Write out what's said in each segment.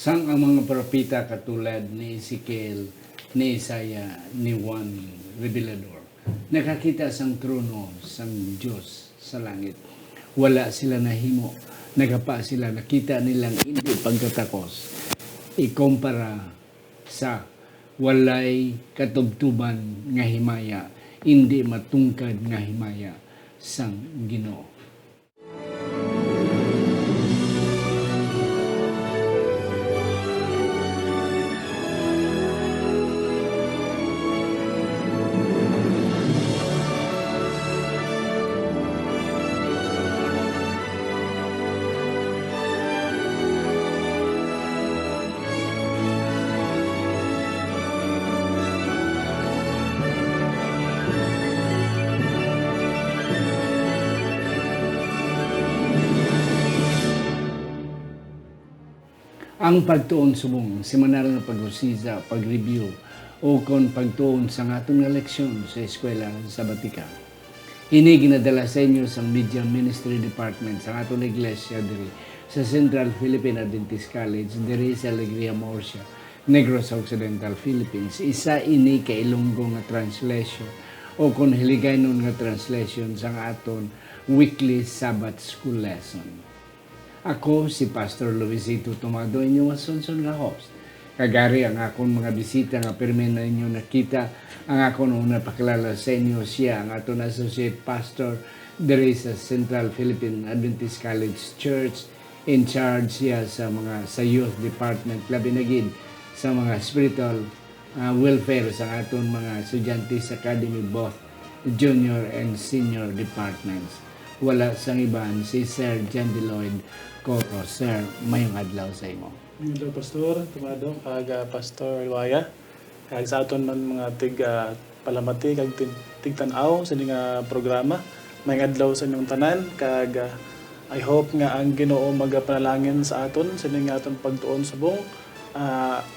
Sang ang mga propeta katulad ni Ezekiel, ni Isaiah, ni Juan Revelador, nakakita sang trono sang Diyos sa langit. Wala sila nahimo, nagapa sila, nakita nilang hindi pagkatakos. Ikumpara sa walay katubtuban nga himaya, hindi matungkad nga himaya sang Ginoo. Ang pagtuon subong, semanal nga pag-usisa, pag-review, o kon pagtuon sa atong nga leksyon sa eskwela sa Batika. Ini ginadala sa inyo sa Media Ministry Department sa atong iglesia diri sa Central Philippine Adventist College diri sa Alegria Murcia, Negros Occidental, Philippines. Isa ini ka Ilonggo nga translation o kon Hiligaynon nga translation sa aton weekly Sabbath School lesson. Ako si Pastor Luisito Tomado, inyong asunson nga host. Kagari ang akong mga bisita nga pirmi na inyo nakita, ang akong una pakilala sa inyo siya, ang aton associate pastor diri sa Central Philippine Adventist College Church, in charge siya sa youth department, labi na gid sa mga spiritual welfare sa aton mga estudyante sa academy, both junior and senior departments. Wala sang iban si Sir John Lloyd Coro. Sir, mayong adlaw sa imo. Hello, Pastor Tomado, kag Pastor Luaya. Kag sa aton man mga palamati kag tigtanaw sa nga programa. Mayong adlaw sa inyong tanan kag I hope nga ang Ginoo magapanalangin sa aton sa nga aton pagtuon subong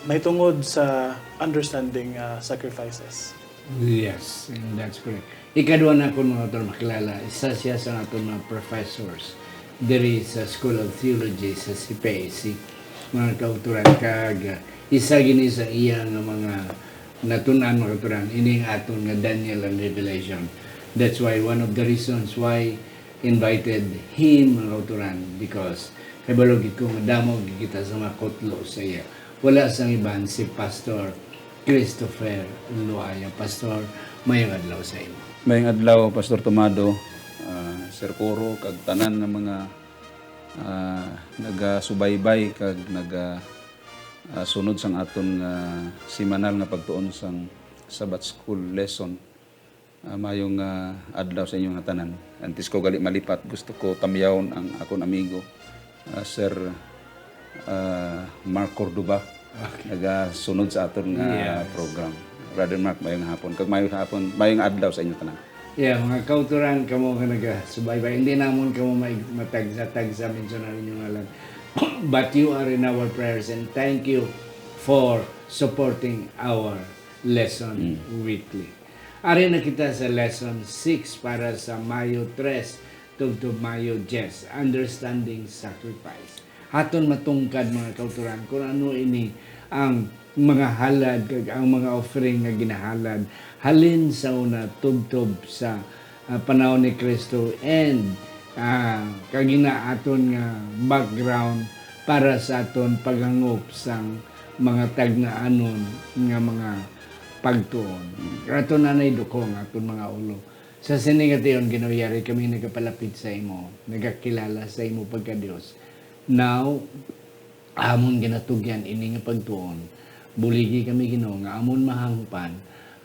may tungod sa understanding sacrifices. Yes, and that's correct. Ikadwa na ako mga ito makilala, isa siya sa aton mga professors diri sa School of Theology sa CPAC, mga kauturan kag isa gini sa iya nga mga natunan mga kauturan ini aton nga Daniel and Revelation. That's why one of the reasons why invited him mga kauturan, because kabalog ko madamog kita sa mga kotlo sa iya. Wala sang iban si Pastor Christopher Luaya. Pastor, mayong adlaw sa imo. Mayong adlaw, Pastor Tomado, Sir Coro, kag tanan ng mga nagasubaybay kag sunod sang aton semanal nga pagtuon sang Sabbath School lesson. Mayong adlaw sa inyong tanan. Antes ko gali malipat, gusto ko tamyawon ang akong amigo, Sir Mark Cordoba, nagasunod sa aton program. Brother Mark, mayong hapon. Kag mayong adlaw sa inyong tanan. Yeah, mga kauturan kamo nga nagasubaybay. Hindi namon kamo matagsa-tagsa minsan na inyong alam. But you are in our prayers and thank you for supporting our lesson weekly. Ari na kita sa lesson 6 para sa Mayo 3 tugtog Mayo 10, Understanding Sacrifice. Haton matungkad mga kauturan kung ano ini ang mga halad kag ang mga offering nga ginahalad halin sa una tubtob sa panahon ni Kristo and kagina aton nga background para sa aton paghangop sang mga tagnaanon nga mga pagtuon. Aton nanay dukong aton mga ulo. Sa siningation ginuyari kami nagapalapit sa imo, nagakilala sa imo pagka Dios. Now amon ginatugyan ini nga pagtuon. Buligi kami Ginoo nga amon mahangpan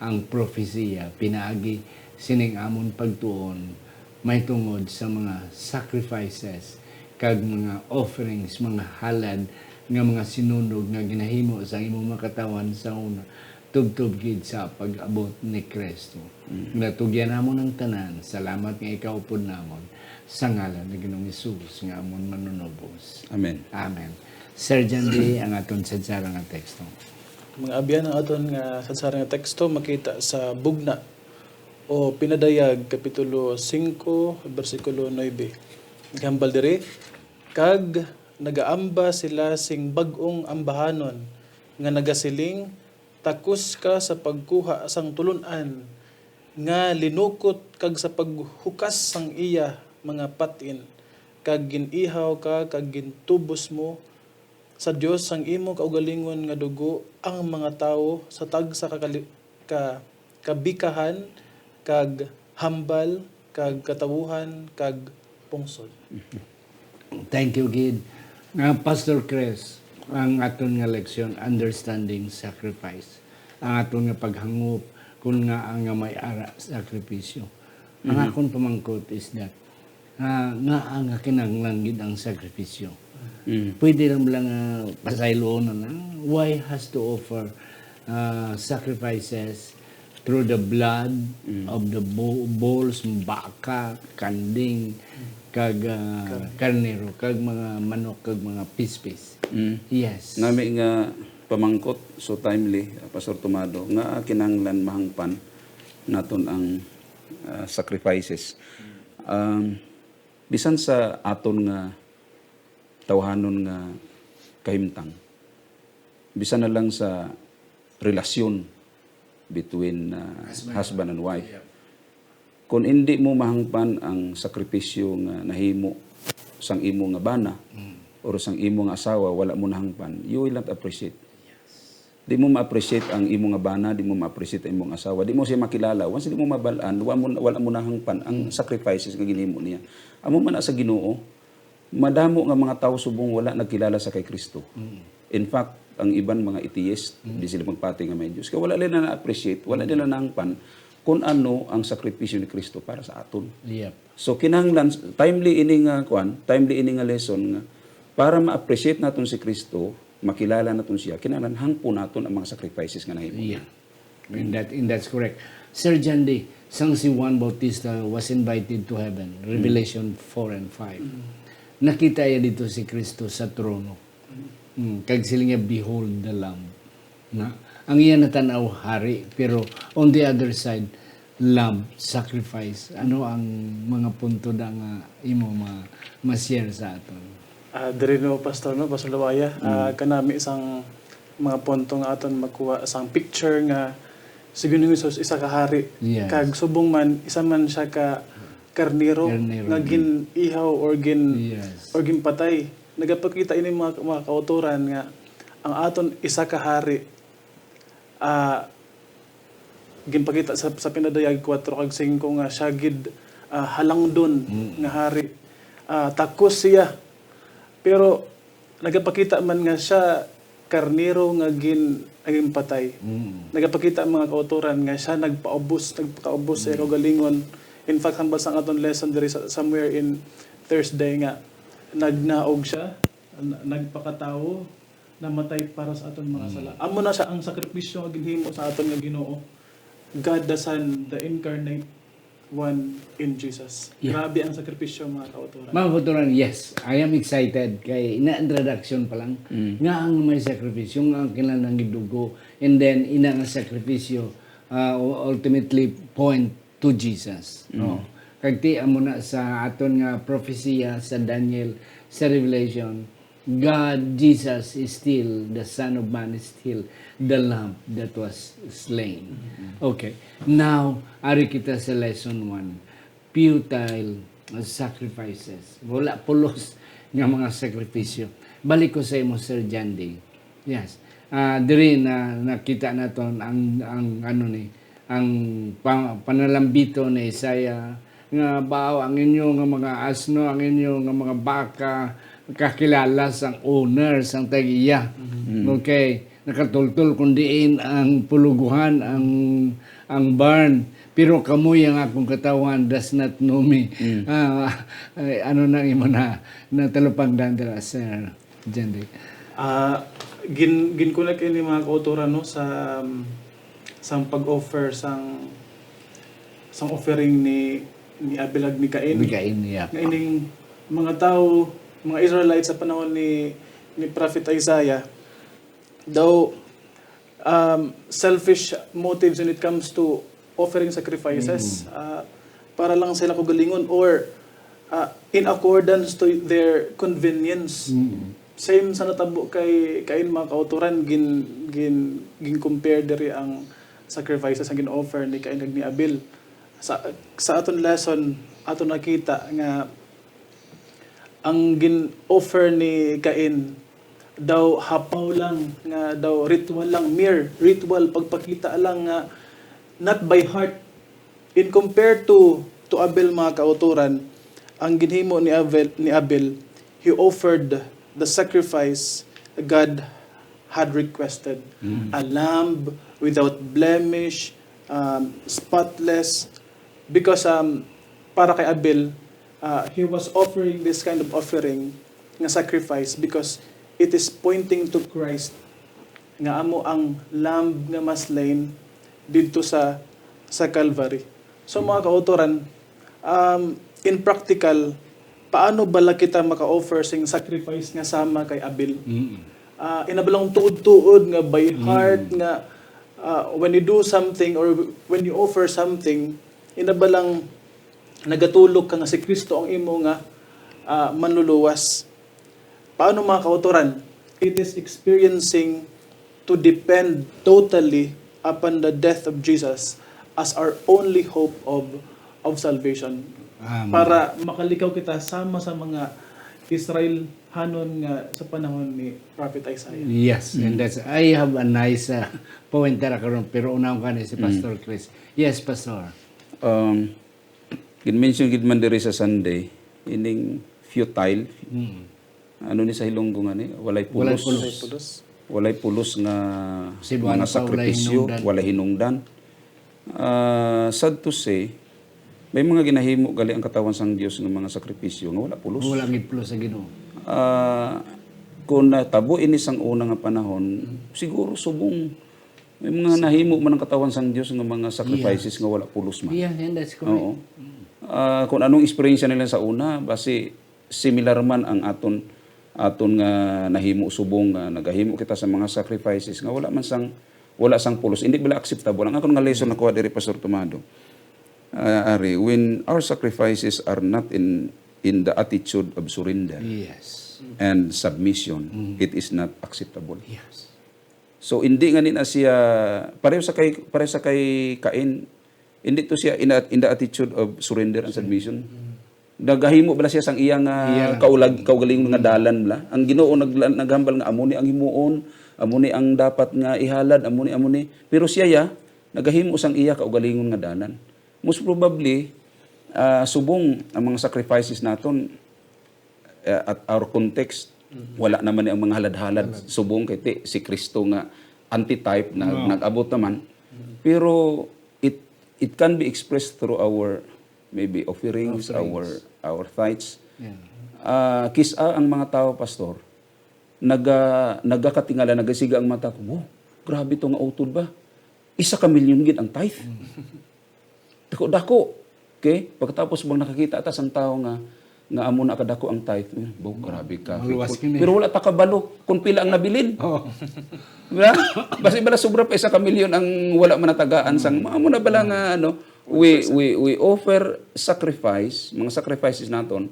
ang propesiya pinaagi sining amon pagtuon may tungod sa mga sacrifices kag mga offerings, mga halad nga mga sinunog nga ginahimo sa imong makatawan sa una tubtob gid sa pag-abot ni Kristo. Natugyan namon ang tanan. Salamat nga ikaw pud namon sa ngalan ni Ginoong Hesus nga amon manunubos. Amen. Amen. Sir John D, ang aton sadsara nga teksto. Mga abyan ang aton nga sadsara nga teksto makita sa Bugna o Pinadayag kapitulo 5 bersikulo 9. Gambal diri kag nagaamba sila sing bag-ong ambahanon nga nagasiling takos ka sa pagkuha sang tulunan nga linukot kag sa paghukas sang iya mga patin kag ginihaw ka kag gintubos mo sa Dios sang imo kaugalingon nga dugo ang mga tawo sa tagsa kabikahan kag hambal kag katawuhan kag pungsod. Thank you, Gid. Pastor Chris, ang aton nga leksyon, understanding sacrifice. Ang aton nga paghangop kung nga ang nga may ara sakripisyo. Ang akong pamangkot is that nga ang kinahanglan gid ang sakripisyo. Pwede lang pasayloon na why has to offer sacrifices through the blood of the bulls, baka, kanding, kag karnero, kag mga manok, kag mga pispis. Yes. Nami nga pamangkot so timely Pastor Tomado nga kinahanglan mahangpan naton ang sacrifices. Bisan sa aton nga tawhanon nga kahimtang. Bisan na lang sa relasyon between husband and wife. Kung hindi mo mahangpan ang sakripisyo nga nahimo sang imo nga bana or sang imo nga asawa, wala mo nahangpan, you will not appreciate. Di mo ma-appreciate ang imo nga bana, di mo ma-appreciate ang imong asawa, di mo siya makilala. Once di mo mabalaan, wala mo nahangpan ang sacrifices nga ginhimo niya. Amo man sa Ginoo, madamo nga mga tao subong wala nagkilala sa kay Kristo. In fact, ang iban mga atheist, di sila magpati nga may Diyos. Kaya wala nila na-appreciate, wala nila nahangpan kung ano ang sakripisyo ni Kristo para sa aton. Yep. So kinahanglan timely ini nga lesson nga para ma-appreciate naton si Kristo, makilala naton siya, kinahanglan hangpo naton ang mga sacrifices nga nahimo. Yeah. And that's correct. Sir Jandy, sang si Juan Bautista was invited to heaven, Revelation 4 and 5. Nakita niya dito si Kristo sa trono. Kag sila nga, behold the Lamb. Na, ang iya natanaw hari, pero on the other side, Lamb, sacrifice. Ano ang mga punto na nga imo ma-share sa aton? Diri no Pastor Lawaya, kanami isang mga punto nga aton makuha isang picture nga si Ginoong Hesus isa ka hari. Yes. Kag subong man isa man siya ka karnero nga gin-ihaw or ginpatay. Nagapakita ini mga kauturan nga ang aton isa ka hari ginpakita sa pinadayag 4 kag 5 nga siya gid halangdon nga hari. Takos siya. Pero nagapakita man nga siya karnero nga ginpatay. Nagapakita ang mga kauturan nga siya nagpakaubos sa kagalingon. In fact, hambal sa aton lesson diri somewhere in Thursday nga nagnaog siya, nagpakatawo, namatay para sa aton mga sala. Amo na siya ang sakripisyo nga ginhimo sa aton nga Ginoo. God the Son, the incarnate one in Jesus. Yeah. Grabe ang sakripisyo mga kauturan. Mga kauturan, yes. I am excited kay ina-introduction pa lang. Nga ang may sakripisyo, nga ang kailangan gidugo, and then ina nga sakripisyo ultimately point to Jesus. No? Kagti amo na sa aton nga prophecy sa Daniel, sa Revelation, God, Jesus is still, the Son of Man is still the Lamb that was slain. Okay. Now, ari kita sa lesson 1. Futile sacrifices. Wala pulos nga mga sakripisyo. Balik ko sa imo, Sir Jandy. Yes. Diri na nakita naton ang panalambito ni Isaiah nga bao ang inyo nga mga asno, ang inyo nga mga baka, kakilala sang owner, sang tagiya. Okay, nakatultol kundiin ang puluguhan, ang barn. Pero kamoy ang akong katawan does not know me. Ano nang imo na talupang dandra, Sir Jandy? Ginkunak ini mga kauturan no sa pag-offer sang offering ni Abilag ni Cain. Yeah. Nga ining mga tao, mga Israelites sa panahon ni Prophet Isaiah, though selfish motives when it comes to offering sacrifices, para lang sila kagalingon or in accordance to their convenience. Same sa natabo kay kain mga kauturan gin compare diri ang sacrifices ang gin-offer ni Cain kag ni Abel. Sa aton lesson aton nakita nga ang gin-offer ni Cain daw hapaw lang nga daw ritual lang, mere ritual, pagpakita lang nga not by heart. In compared to Abel mga kauturan, ang ginhimo ni Abel, he offered the sacrifice God had requested. A lamb without blemish, spotless, because para kay Abel, he was offering this kind of offering nga sacrifice because it is pointing to Christ nga amo ang lamb nga maslain dito sa Calvary. So mga kauturan, in practical, paano bala kita maka-offer sing sacrifice nga sama kay Abel? Inabalang tuod-tuod nga by heart nga when you do something or when you offer something, inabalang nagatulog ka nga si Kristo ang imo nga manluluwas. Paano mga kauturan? It is experiencing to depend totally upon the death of Jesus as our only hope of salvation. Para makalikaw kita sama sa mga Israel hanon nga sa panahon ni Prophet Isaiah. Yes, and that's, I have a nice pointer karon pero unang ka ni si Pastor Chris. Yes, Pastor. Gin-mention gid man diri sa Sunday, ining futile. Ano ni sa Hilonggo nga ni? Walay pulos. Walay pulos nga Sibuan mga pa, sakripisyo, walay hinungdan. Sad to say, may mga ginahimo gali ang katawan sang Dios nga mga sakripisyo nga wala pulos. Wala gid pulos sa Ginoo. Kung natabo ini sang una nga panahon, siguro subong may mga nahimo man ang katawan sang Dios nga mga sacrifices nga wala pulos man. Yeah, and that's correct. Oo. Kung anong experience nila sa una, basi similar man ang aton nga nahimo subong nga nagahimo kita sa mga sacrifices nga wala sang pulos. Hindi bala acceptable. Ang akong nga lesson nakuha diri Pastor Tomado. Ari, when our sacrifices are not in the attitude of surrender Yes. and submission, it is not acceptable. Yes. So hindi nga nina siya pareho sa kay Cain, hindi to siya in the attitude of surrender and submission. Nagahimo bala siya sang iyang kaugaling nga dalan bala. Ang Ginoo naghambal nga amo ni ang himuon, amo ni ang dapat nga ihalad, amo ni. Pero siya nagahimo sang iya kaugalingon nga dalan. Most probably, subong ang mga sacrifices naton at our context, wala naman ang mga halad-halad. Subong kay si Kristo nga antitype na nag-abot naman. Pero it can be expressed through our maybe offerings. our tithes. Yeah. Kisa ang mga tao, Pastor, nagakatingala, nagasiga ang mata ko, wow, grabe ito nga utod ba? 1 milyon gid ang tithe. Dako. Okay? Pagkatapos bang nakakita atas ang tao nga amo na kadako ang tithe. Bo, grabe ka. Pero wala ta kabalo kung pila ang nabilin. Oh. Diba? Basi bala sobra pa 1 milyon ang wala man natagaan sang amo na bala nga we offer sacrifice, mga sacrifices naton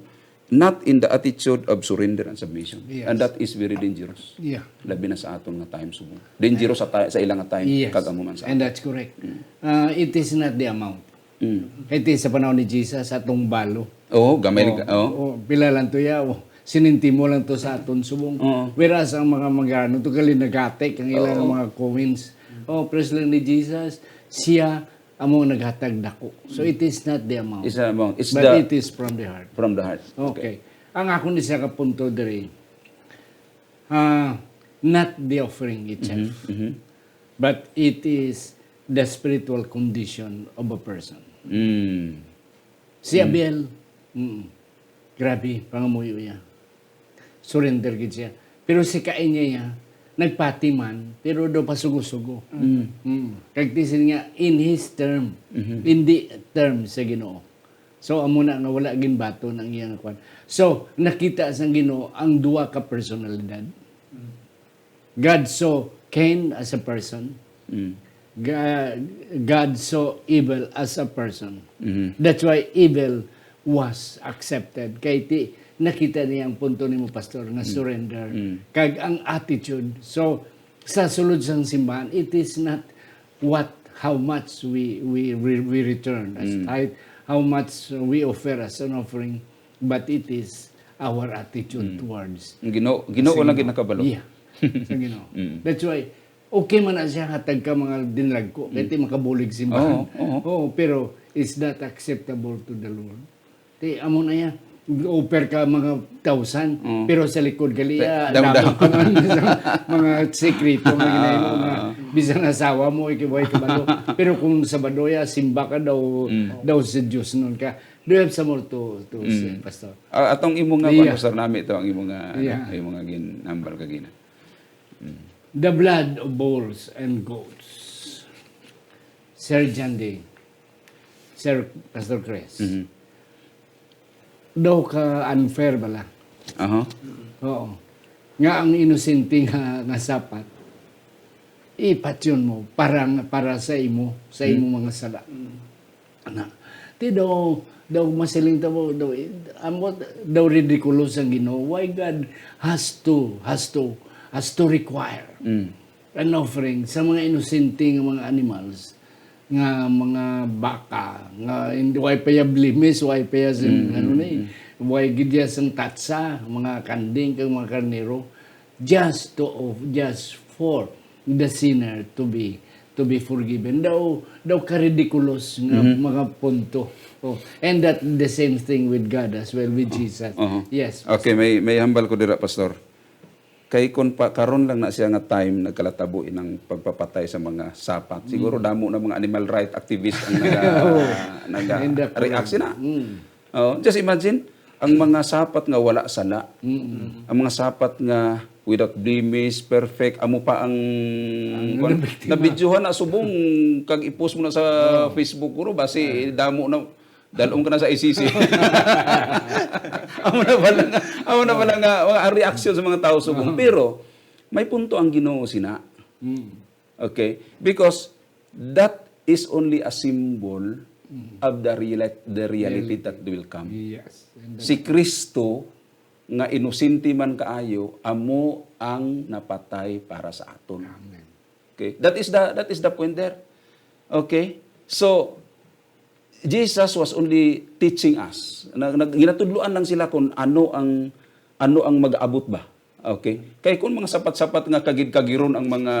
not in the attitude of surrender and submission. Yes. And that is very dangerous. Yeah. Labi na sa aton nga time subong. Dangerous sa ilang nga time Yes. kag amo man sa And that's correct. It is not the amount. Mm. It is sa panahon ni Jesus atong balo. Oo, gamay Pila lang to ya. Sininti mo lang to sa aton subong. Whereas ang mga magano to gali nagatek ang ilang mga coins. Praise lang ni Jesus, siya amo naghatag dako. So it is not the amount. But it is from the heart. From the heart. Okay. Ang ako ni sa kapunto diri, not the offering itself, but it is the spiritual condition of a person. Si Abel, grabe, pangamuyo niya. Surrender gid siya. Pero si Cain niya, nagpatiman, pero do pasugo-sugo. Kagtisin nga, in his term, in the term sa Ginoo. So, amo na wala ginbato ng iyang kwan. So, nakita sa Ginoo ang duwa ka personalidad. God saw Cain as a person. God saw evil as a person. That's why evil was accepted. Kay ti nakita niya ang punto nimo pastor nga surrender kag ang attitude. So sa sulod sang simbahan, it is not how much we return as tithe, how much we offer as an offering, but it is our attitude towards Ginoo lang ginakabalo. yeah. Sa Ginoo. That's why okay man na siya hatag ka mga dinlag ko kay ti makabulig simbahan. Oo, pero it's not acceptable to the Lord. Ti amo na yan. Offer ka mga 1,000 pero sa likod gali damo ka man sa mga sekreto nga ginahimo nga bisan asawa mo ikibuhay kabalo. Pero kung sa Badoya simba ka daw sa Dios nun ka. Do you have some more to say, pastor? Atong imo nga pastor nami ito ang imo nga imo nga ginambal kagina. The blood of bulls and goats. Sir Jandy, Sir Pastor Chris. Daw ka unfair bala. Oo. Nga ang inosente nga sapat, ipatyon mo para sa imo mga sala. Ana. Ti daw masiling tabo daw ridiculous ang Ginoo. Why God has to require an offering sa mga inosente nga mga animals, nga mga baka, nga hindi why pa ya blimis, why pa ya why gidya sang tatsa, mga kanding kang mga karnero, just for the sinner to be forgiven. Daw ka ridiculous nga mga punto. Oh, and that the same thing with God as well, with Jesus. Yes. Okay, may hambal ko dira pastor. Kay kon karon lang na siya nga time nagkalatabo inang pagpapatay sa mga sapat. Siguro damo na mga animal right activists ang react na. Just imagine ang mga sapat nga wala sala. Ang mga sapat nga without blemish, perfect, amo pa ang nabidyohan na subong kag i-post mo na sa Facebook ko basi damo na dalong ka na sa ICC. Amo na pala nga mga reaction sa mga tao subong. Pero may punto ang Ginoo sina. Okay? Because that is only a symbol of the reality that will come. Yes. Si Kristo nga inosente man kaayo amo ang napatay para sa aton. Amen. Okay? That is the point there. Okay? So Jesus was only teaching us. Ginatudluan lang sila kung ano ang mag-abot ba. Okay? Kay kung mga sapat-sapat nga kagid-kagiron ang mga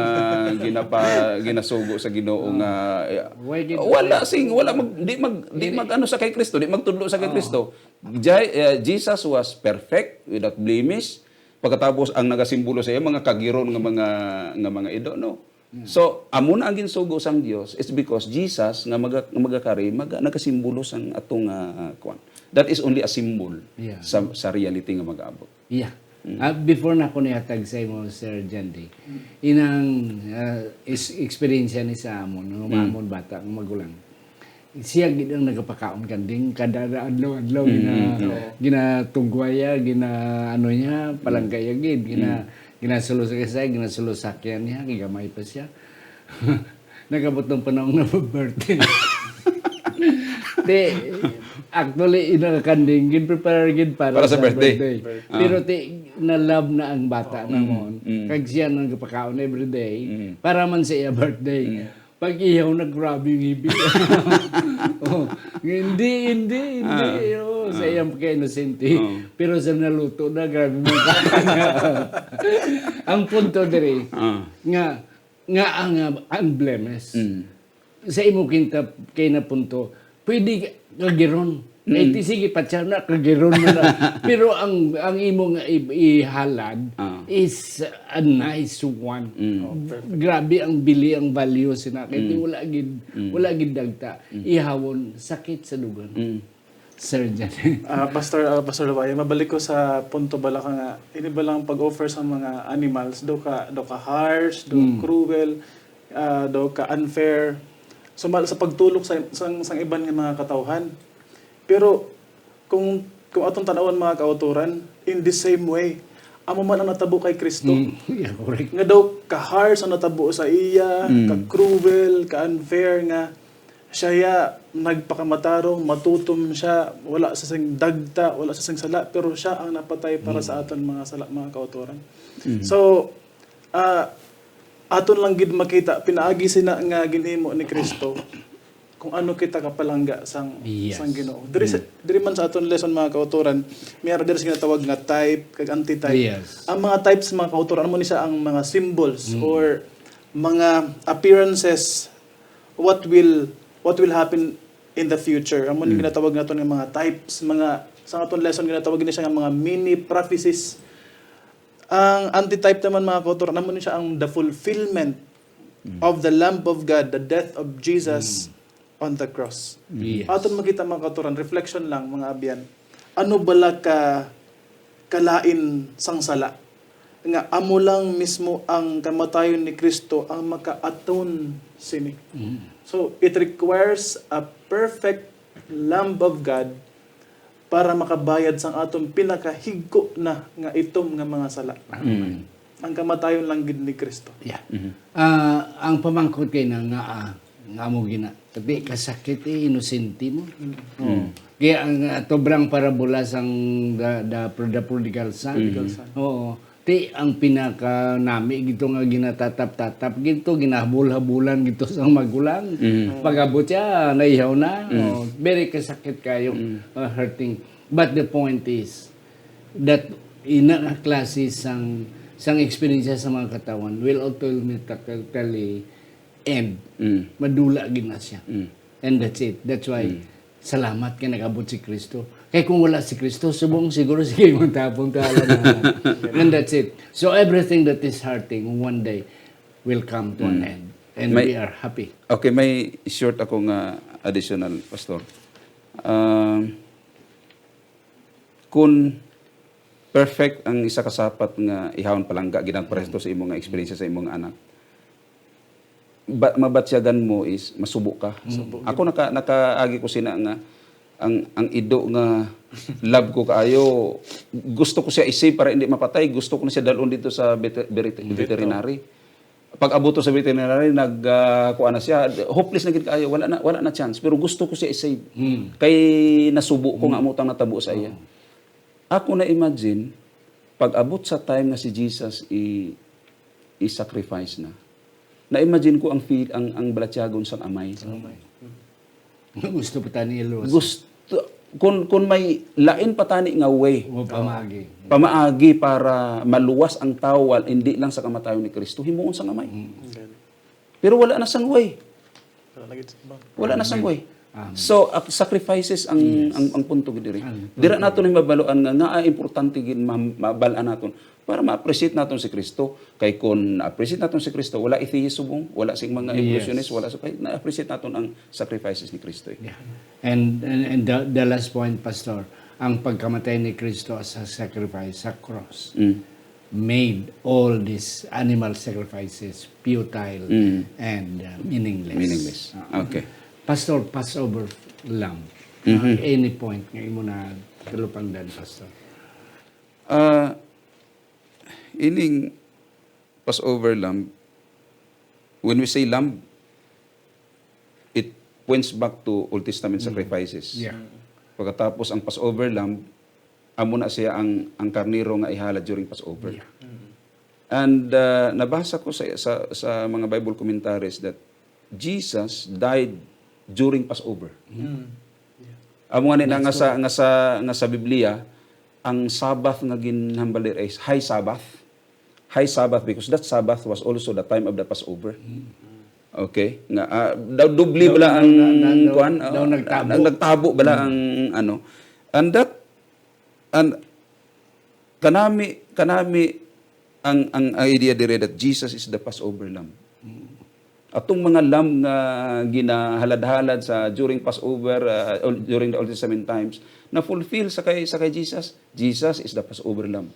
ginasugo sa Ginoo nga di mag ano sa kay Kristo, di magtudlo sa kay Kristo. Jesus was perfect without blemish. Pagkatapos ang nagasimbolo sa iya mga kagiron nga mga ido no. So, amo na ang ginsugo sang Dios is because Jesus nga magakari nagasimbolo sang atong kwan. That is only a symbol sa reality nga mag-abot. Yeah. Before na ko nihatag sa imo, Sir Jandy, inang experience ni sa amon, ng amon bata, ng magulang. Siya gid ang nagapakaon kanding kada adlaw ginatugwaya, ano niya, palangkaya gid, ginasulusakyan niya, gigamay pa siya. Nagabot ng panahon na birthday. Actually, inakanding, prepare gid para sa birthday. Pero na-love na ang bata namon. Kag siya nang gapakaon every day, para man sa iya birthday. Pag iyaw na grabe yung ibig. Hindi. Sa iyang pagka-inosente. Pero sa naluto na, grabe mong kakanya. Ang punto diri, nga ang unblemished. Sa imo kay na punto, pwede kagiron. Sige pa siya na, kagiron mo na. Pero ang imong ihalad is a nice one. Grabe ang bili, ang value sina. Kaya wala gid dagta. Ihawon, sakit sa dugan. Sir Jan. Pastor Lawaya, mabalik ko sa punto bala ka nga, ini ba lang pag-offer sa mga animals, do ka harsh, do cruel, do ka unfair. So sa pagtulok sa iban nga mga katawhan. Pero kung atong tanawan mga kauturan, in the same way, amo man ang natabo kay Kristo. Yeah, correct. Nga daw ka harsh ang natabo sa iya, ka cruel, ka unfair nga siya nagpakamatarong, matutom siya, wala sa sing dagta, wala sa sing sala, pero siya ang napatay para sa aton mga sala, mga kautoran. So, aton lang gid makita, pinaagi sina nga ginhimo ni Kristo, kung ano kita kapalangga sang Yes. sang Ginoo. Diri man sa aton lesson mga kautoran, mayroon diri sa ginatawag nga type kag anti-type. Yes. Ang mga types mga kautoran mo ni siya ang mga symbols or mga appearances what will happen in the future. Amo ni ginatawag naton nga mga types, mga sa aton lesson ginatawag ni siya nga mga mini prophecies. Ang anti-type naman mga kautoran, amo ni siya ang the fulfillment of the Lamb of God, the death of Jesus on the cross. Yes. Aton makita mga kautoran, reflection lang mga abyan. Ano bala ka kalain sang sala? Nga amo lang mismo ang kamatayon ni Kristo ang maka-atone sini. So it requires a perfect Lamb of God para makabayad sang atong pinakahigko na nga itom nga mga sala. Ang kamatayon lang gid ni Kristo. Yeah. Ang pamangkot kay na nga mo gina. Tapi kasakit inosente mo. Kaya ang tobrang parabola sang the prodigal son. Oo. Ti ang pinaka nami gito nga ginatatap-tatap gito ginahabol-habulan gito sa magulang. Pag-abot siya naihaw na. Very kasakit kayo, hurting. But the point is that ina klase sang experience sa mga katawan will ultimately end. Madula gina siya. And that's it. That's why salamat kay nag-abot si Kristo. Kaya kung wala si Kristo, subong siguro sige mong tapong tala na. And that's it. So everything that is hurting one day will come to an end. And we are happy. Okay, may short akong additional, Pastor. Kung perfect ang isa kasapat nga ihawon palangga ginang presto sa imong nga experience sa imong anak, mabatsyagan mo is masubo ka. Ako nakaagi ko sina nga ang ido nga love ko kaayo, gusto ko siya isave para hindi mapatay, gusto ko na siya dalon dito sa veterinary. Pag abuto sa veterinary kuan na siya, hopeless na gid kaayo, wala na chance, pero gusto ko siya isave. Kay nasubo ko nga amutang natabo sa iya. Ako na imagine pag abot sa time nga si Jesus i-sacrifice na. Na-imagine ko ang balatyagon sang amay. Gusto pa tani ilos. Gusto kung may lain patani nga way O pamagi. pamaagi para maluwas ang tawal hindi lang sa kamatayon ni Kristo himuon sa amay. Pero wala na sang way. Wala na sang way. So sacrifices ang punto gid diri. Dira naton mabaluan nga importante gid mabalaan naton para ma-appreciate naton si Kristo. Kay kun appreciate naton si Kristo, wala atheism, wala sing mga evolutionist, wala kay na-appreciate naton ang sacrifices ni Kristo. Yeah. And the last point, Pastor, ang pagkamatay ni Kristo as a sacrifice sa cross made all these animal sacrifices futile and meaningless. Okay. Pastor, Passover lamb. Any point nga imo na kalupangdan, Pastor? Ining Passover lamb, when we say lamb, it points back to Old Testament sacrifices. Yeah. Pagkatapos ang Passover lamb, amo na siya ang karniro nga ihalad during Passover. Yeah. And nabasa ko sa mga Bible commentaries that Jesus died during Passover. Amo nga nga sa Biblia, ang Sabbath nga ginhambal is High Sabbath. High Sabbath because that Sabbath was also the time of the Passover. Okay? Nga dubli bala ang kuan, nagtabo bala ang ano. And kanami ang idea dire that Jesus is the Passover lamb. Atong mga lamb nga ginahalad-halad sa during Passover during the Old Testament times na fulfill sa kay Jesus. Jesus is the Passover lamb.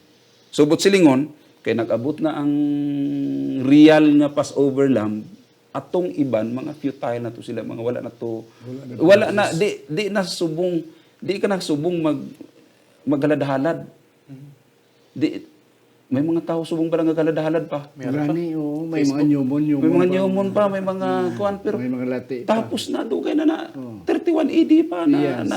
Subot silingon kay nag-abot na ang real nga Passover lamb, atong iban mga futile na to sila, mga wala na di ka na subong maghalad-halad. may mga tao subong ba nga galadahalad pa. Gani, oo, may mga nyumon May mga newmon pa, may mga kuan, pero may mga lati pa. tapos na, dugay na 31 AD pa na, Yes.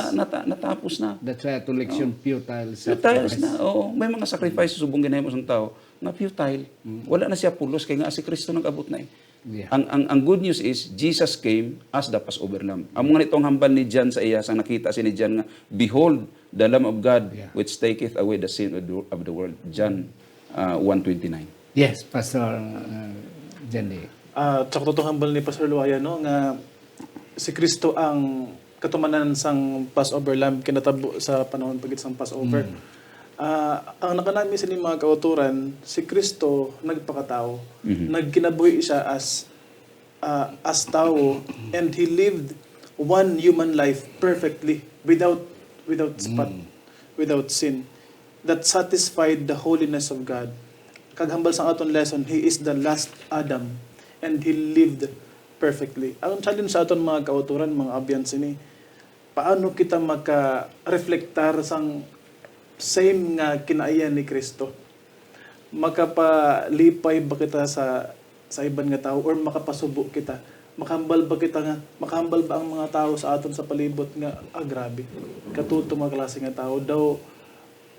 natapos na. That's why ito leksyon futile Futile na, oo. May mga sacrifices subong ginahimo sa tao nga futile. Wala na siya pulos kay nga si Kristo nag-abot na eh. Yeah. Ang good news is Jesus came as the Passover lamb. Ang mga nitong hambal ni John sa iya sang nakita si ni John nga, behold the Lamb of God which taketh away the sin of the world. John 1:29. Yes, Pastor Jande. Tsaka totoo hambal ni Pastor Luaya, no, nga si Kristo ang katumanan sang Passover lamb kinatabo sa panahon pagit sang Passover. Ang nakanami sa mga kauturan, si Kristo nagpakatao, nagkinabuhi siya as tao, and he lived one human life perfectly without spot, without sin, that satisfied the holiness of God. Kaghambal sa aton lesson, he is the last Adam, and he lived perfectly. Ang challenge sa aton mga kauturan, mga abyan sini, paano kita maka-reflektar sang same nga kinaiyan ni Kristo? Makapalipay ba kita sa iban nga tao, or makapasubo kita? Makahambal ba makahambal ba ang mga tao sa aton sa palibot nga, grabe, katuto mga klase nga tao daw,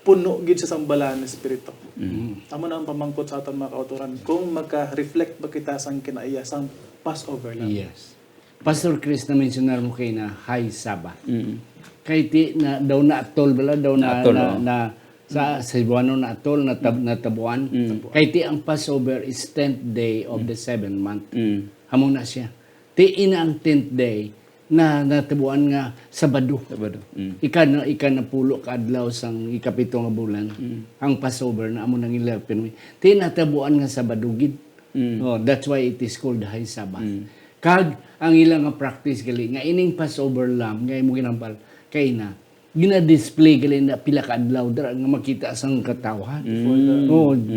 puno gid sa sambalan ng Espiritu. Tama na ang pamangkot sa aton mga kauturan, kung maka-reflect ba kita sang kinaiya sang Passover lang. Yes. Pastor Chris, na-mentionar mo kayo na high Sabbath. Kay ti na daw na atol bala daw na Atol, sa Cebuano na atol na tabuan. Kay ti ang Passover is 10th day of the 7th month. Hamon na siya. Ti ina ang 10th day na natabuan nga Sabado. Ika na pulo ka adlaw sang ikapito nga bulan. Ang Passover na amo nang ila Pinoy. Ti natabuan nga Sabado gid. Oh, that's why it is called high Sabbath. Kag ang ilang nga practice gali nga ining Passover lamb nga imo ginambal kay na gina-display gali na pila ka adlaw dara nga makita sang katawhan.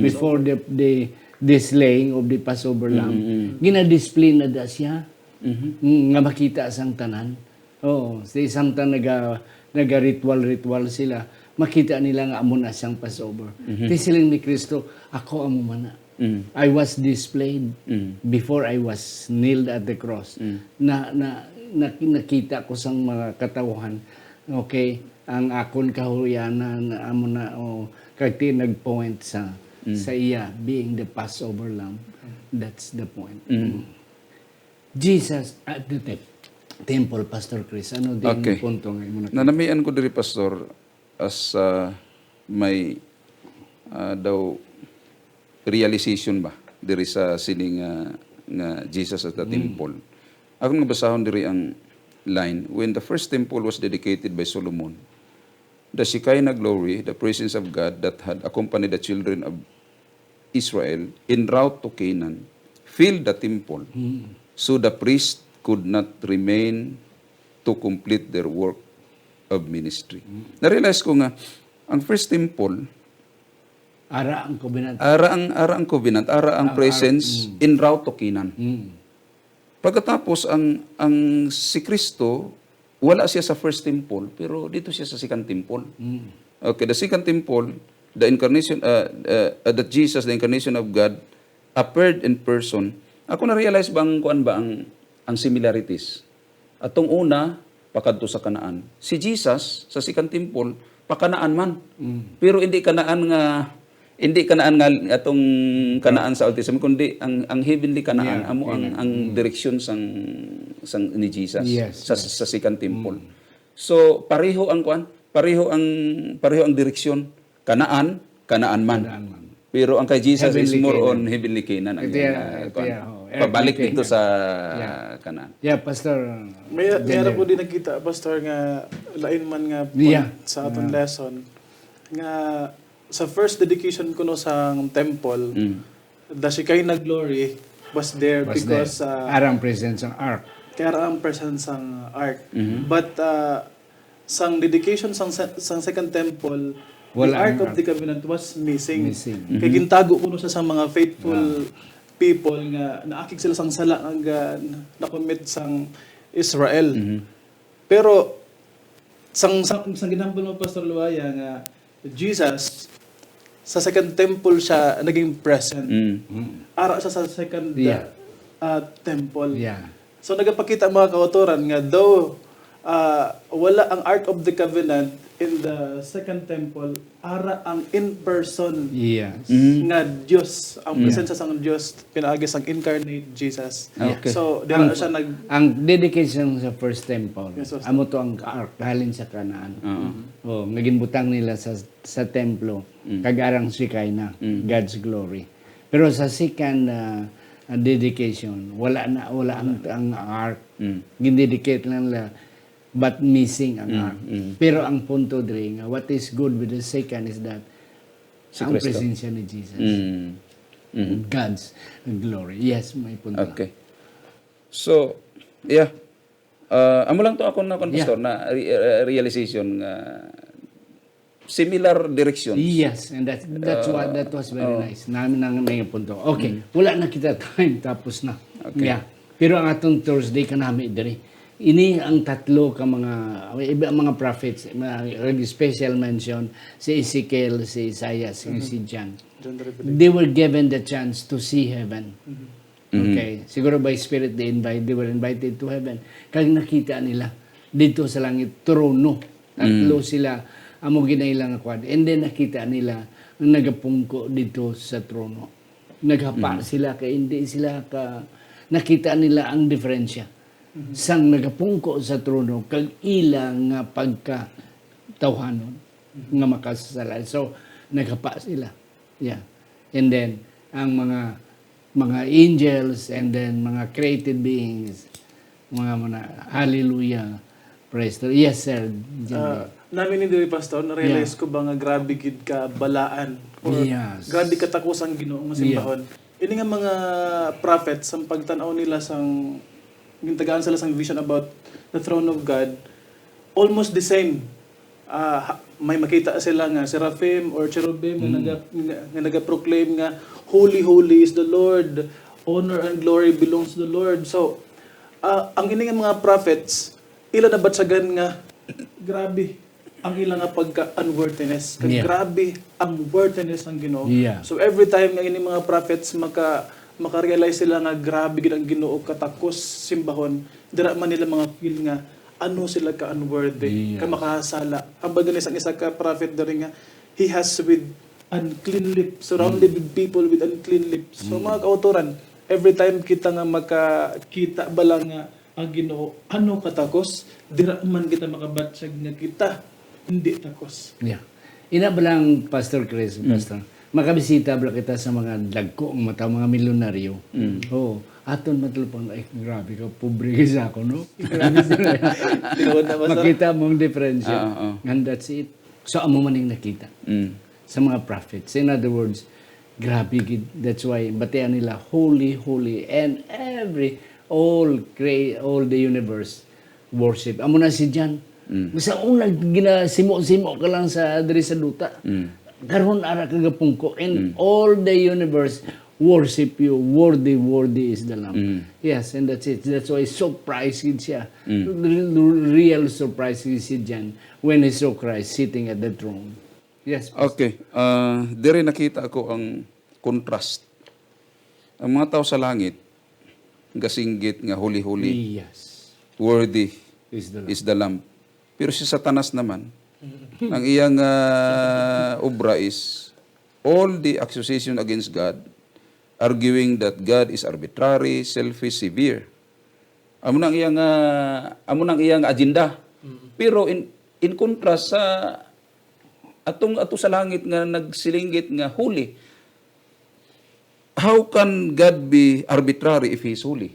Before the slaying of the Passover lamb, gina-display na da siya. Nga makita sang tanan. Sa samtang naga-ritual sila, makita nila nga amo na siyang Passover. Ti siling ni Kristo, ako amo man na. I was displayed before I was nailed at the cross. Nakita ko sang mga katawhan. Okay, ang akon kahuyanan na amo na kay nagpoint sa iya being the Passover lamb. That's the point. Jesus at the temple, Pastor Chris. Ano din yung punto ngayon? Nanamian ko diri, Pastor, as may daw realization ba diri sa sining nga Jesus at the temple. Ako nga basahon diri ang line, when the first temple was dedicated by Solomon, the Shekinah glory, the presence of God that had accompanied the children of Israel en route to Canaan, filled the temple, so the priest could not remain to complete their work of ministry. Na-realize ko nga, ang first temple, Ara ang covenant. Ara ang presence en route to Canaan. Pagkatapos ang si Kristo, wala siya sa first temple, pero dito siya sa second temple. Okay, the second temple, the incarnation that Jesus, the incarnation of God, appeared in person. Ako na-realize bang kuan ba ang similarities. Atong una, pakadto sa Kanaan. Si Jesus sa second temple, pakanaan man. Pero hindi kanaan nga atong kanaan sa Old Testament, kundi ang heavenly kanaan, amo ang direksyon sang ni Jesus sa second temple. So pareho ang direksyon, kanaan man. Pero ang kay Jesus is more on heavenly Canaan. Pabalik dito sa Kanaan. Yeah, Pastor. Mayroon ko din nakita, Pastor, nga lain man nga point sa aton lesson nga sa first dedication ko no sa temple, the Shekinah glory was there because arang presence ng ark. Kaya ang presence ng ark. But sang dedication sang second temple, the Ark of the Covenant was missing. Kaya gintago ko sa mga faithful people nga naakig sila sang sala nga na-commit sang Israel. Pero sang ginambal mo, Pastor Luaya, nga Jesus sa second temple siya naging present. Ara siya sa second Yeah. temple. Yeah. So nagapakita ang mga kautoran nga though wala ang Ark of the Covenant in the second temple, ara ang in-person Yes. nga Diyos, ang presensya sang Diyos, pinaagi sang incarnate Jesus. Okay. So, dira siya Ang dedication sa first temple, Yes, Pastor. amo to ang ark halin sa Kanaan. Oh, naging butang nila sa templo, kagarang sikay na, God's glory. Pero sa second dedication, wala ang ark. Gindedicate lang nila, but missing ang ark. Pero ang punto dre nga, what is good with the second is that ang Kristo. presensya ni Jesus. God's glory. Yes, may punto. Okay. So, yeah. Amo lang to ako na pastor na realization nga similar directions. Yes, and that was very nice. Namin nang may punto. Okay, wala na kita time tapos na. Okay. Yeah. Pero ang atong Thursday kanami diri. Ini ang tatlo ka mga prophets, mga special mention si Ezekiel, si Isaiah, si John. John the Revelator. They were given the chance to see heaven. Okay, siguro by spirit they were invited to heaven. Kag nakita nila dito sa langit trono. Tatlo sila amo ginailang kwad. And then nakita nila ang nagapungko dito sa trono. Naghapa sila kay hindi sila nakita nila ang diferensya. Sang nagapungko sa trono kag ilang nga pagkatawhanon nga makasala. So naghapa sila. Yeah. And then ang mga angels and then mga created beings, mga hallelujah, praise the Lord. Yes, sir. Namin ni Pastor, na-realize ko ba nga grabe gid ka balaan or Yes. grabe ka takos ang Ginoo nga simbahon. Ini nga mga prophets ang pagtan-aw nila sang gintagaan sila sang vision about the throne of God, almost the same. May makita sila nga seraphim or cherubim nga naga-proclaim nga holy, holy is the Lord, honor and glory belongs to the Lord. So ang ini nga mga prophets ila nabatsagan nga grabe ang ilang nga pagka-unworthiness. Grabe ang worthiness ng Ginoo. Yeah. So every time nga ini mga prophets maka-realize sila nga grabe gid ang Ginoo katakos simbahon, dira man nila mga feel nga ano sila ka-unworthy, ka makahasala. Ang baganis ang isa ka prophet diri nga he has with unclean lips, surrounded with people with unclean lips. So mga kautoran, every time kita nga makakita bala nga ang Ginoo ano katakos, dira man kita makabatsag nga kita hindi takos. Yeah. Ina ba lang, Pastor Chris, Pastor, makabisita ba kita sa mga dagko, mga milyonaryo? Oo. Aton matulupang, ay, grabe ka, pobre ka sa ako, no? Grabe sila. Makita mong diferensya. And that's it. So, amo maning nakita sa mga prophets. In other words, grabe, that's why, batian nila, holy, holy, and all the universe worship. Amo na si John. Basta unang ginasimo-simo ka lang sa diri sa duta. Karon ara kagapungko and all the universe worship you. Worthy is the Lamb. Yes, and that's it. That's why surprised siya. Real surprise si John when he saw Christ sitting at the throne. Yes. Okay. Dire nakita ko ang contrast. Ang mga tao sa langit, gasinggit nga holy-holy, Yes. worthy Is the Lamb. is the Lamb. Pero si Satanas naman, ang iyang obra is all the accusation against God, arguing that God is arbitrary, selfish, severe. Amo nang iyang agenda. Pero in contrast sa ato sa langit nga nagsilinggit nga holy. How can God be arbitrary if He is holy?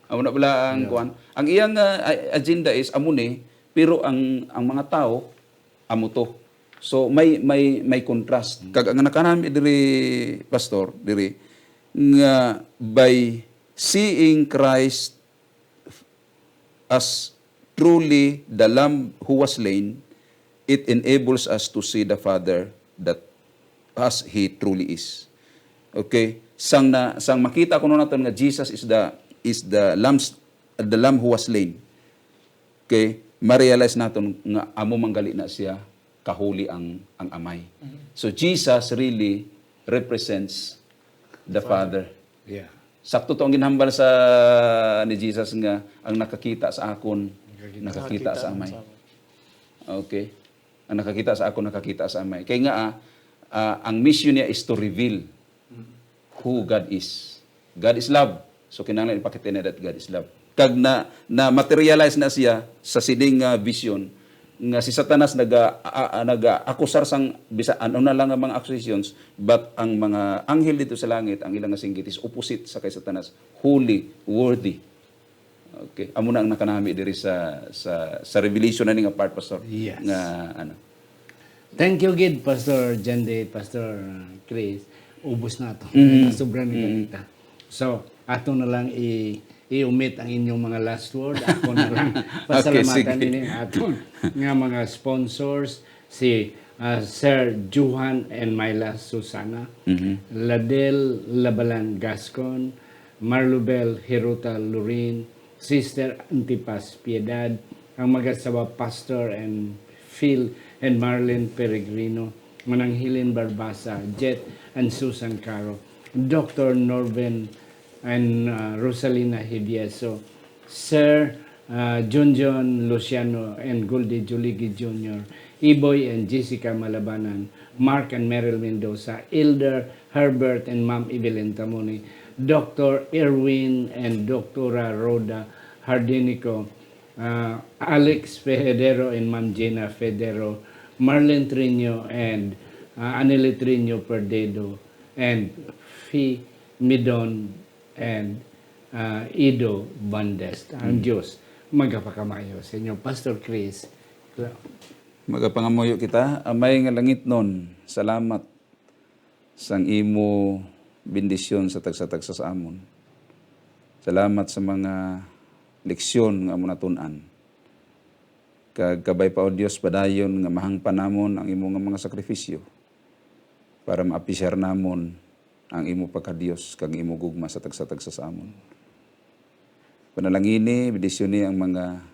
Amo na pala ang kuan. Ang iyang agenda is amune, pero ang mga tao amo to. So may contrast. Kag ang nakanami diri pastor diri nga by seeing Christ as truly the Lamb who was slain, it enables us to see the Father that as He truly is. Okay? Sang makita ko naton nga Jesus is the Lamb who was slain. Okay? Ma-realize naton nga amo manggali na siya kahuli ang amay. So Jesus really represents the Father. Yeah. Sakto to ang ginhambal sa ni Jesus nga ang nakakita sa akon nakakita sa amay. Okay. Ang nakakita sa akon nakakita sa amay. Kaya nga ang mission niya is to reveal who God is. God is love. So kinahanglan ipakita niya that God is love. Kag na materialize na siya sa sining vision nga si Satanas nag-akusar sang bisa ano na lang ang mga accusations, but ang mga anghel dito sa langit ang ilang singgit is opposite sa kay Satanas, holy, worthy. Okay, amo na ang nakanami diri sa revelation na ning part, Pastor. Yes. Nga ano. Thank you, Gid, Pastor Jende, Pastor Chris. Ubus na ito. Sobrang kita. So, ato na lang i-omit ang inyong mga last word. Ako na lang pasalamatan sige. ini aton nga mga sponsors, si Sir Johan and Myla Susana, Ladel Labalan Gascon, Marlubel Hiruta Lurin, Sister Antipas Piedad, ang mag-asawa Pastor and Phil and Marlene Peregrino, Mananghilin Barbasa, Jet and Susan Caro, Dr. Norben and Rosalina Hibieso, Sir Junjon Luciano and Goldie Juligi Jr., Iboy and Jessica Malabanan, Mark and Meryl Mendoza, Elder Herbert and Ma'am Evelyn Tamoni, Dr. Erwin and Dr. Rhoda Hardinico, Alex Federo and Ma'am Gina Federo, Marlene Trino and Anely Trino Perdedo, and Fi Midon and Ido Bandes. Ang Diyos magapakamayo sa inyo. Pastor Chris. Magapangamoyo kita, amay nga langit nun, salamat sang imo bendisyon sa tagsa-tagsa sa amon. Salamat sa mga leksyon nga amo natun-an. Kag kabay pa o Dios padayon nga mahangpan namon ang imo nga mga sakripisyo para maapisyar namon ang imo pagka-Dios kag imo gugma sa tagsa-tagsa sa amon. Panalangini, bendisyon ni ang mga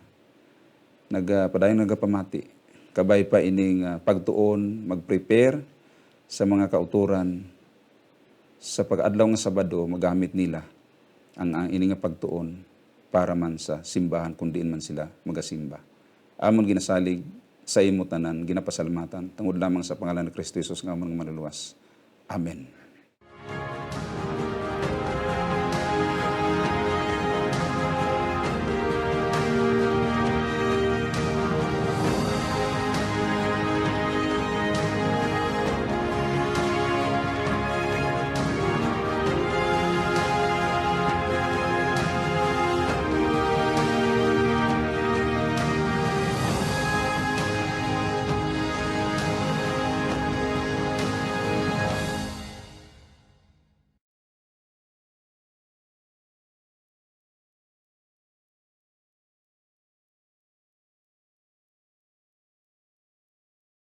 padayon nagapamati. Kabay pa ining pagtuon, mag-prepare sa mga kauturan sa pag-adlaw nga Sabado, magamit nila ang ining pagtuon para man sa simbahan kung diin man sila magasimba. Amon ginasalig sa imo tanan, ginapasalamatan tungod lamang sa pangalan ni Kristo Jesus nga amon nga maluluwas. Amen.